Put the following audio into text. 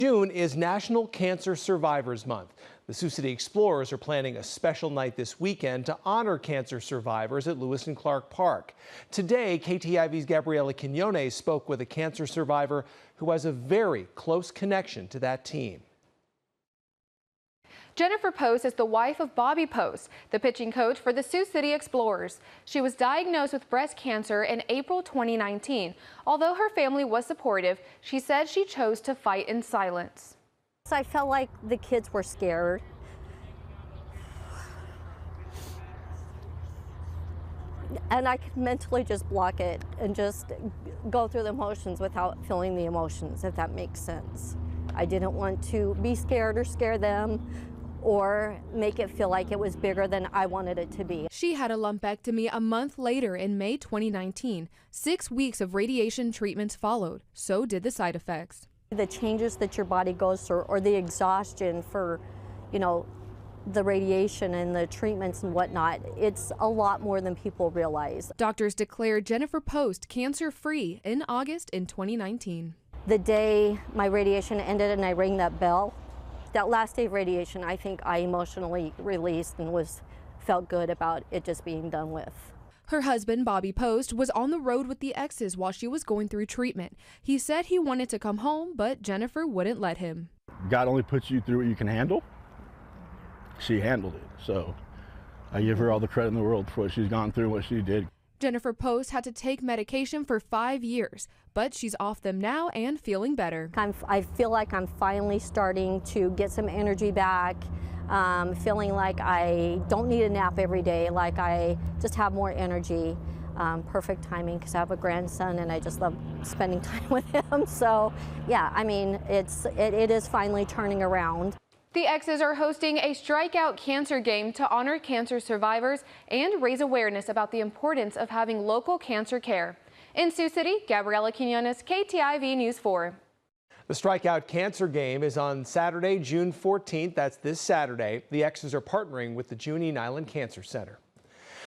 June is National Cancer Survivors Month. The Sioux City Explorers are planning a special night this weekend to honor cancer survivors at Lewis and Clark Park. Today, KTIV's Gabriela Quinones spoke with a cancer survivor who has a very close connection to that team. Jennifer Post is the wife of Bobby Post, the pitching coach for the Sioux City Explorers. She was diagnosed with breast cancer in April 2019. Although her family was supportive, she said she chose to fight in silence. I felt like the kids were scared. And I could mentally just block it and just go through the motions without feeling the emotions, if that makes sense. I didn't want to be scared or scare them, or make it feel like it was bigger than I wanted it to be. She had a lumpectomy a month later in May 2019. 6 weeks of radiation treatments followed. So did the side effects. The changes that your body goes through, or the exhaustion for, the radiation and the treatments and whatnot, it's a lot more than people realize. Doctors declared Jennifer Post cancer-free in August in 2019. The day my radiation ended and I rang that bell, that last day of radiation, I think I emotionally released and felt good about it just being done with. Her husband, Bobby Post, was on the road with the exes while she was going through treatment. He said he wanted to come home, but Jennifer wouldn't let him. God only puts you through what you can handle. She handled it, so I give her all the credit in the world for what she's gone through, what she did. Jennifer Post had to take medication for 5 years, but she's off them now and feeling better. I feel like I'm finally starting to get some energy back, feeling like I don't need a nap every day, like I just have more energy. Perfect timing because I have a grandson and I just love spending time with him. So yeah, I mean, it is finally turning around. The exes are hosting a strikeout cancer game to honor cancer survivors and raise awareness about the importance of having local cancer care. In Sioux City, Gabriela Quinones, KTIV News 4. The Strikeout Cancer Game is on Saturday, June 14th. That's this Saturday. The exes are partnering with the Junine Island Cancer Center.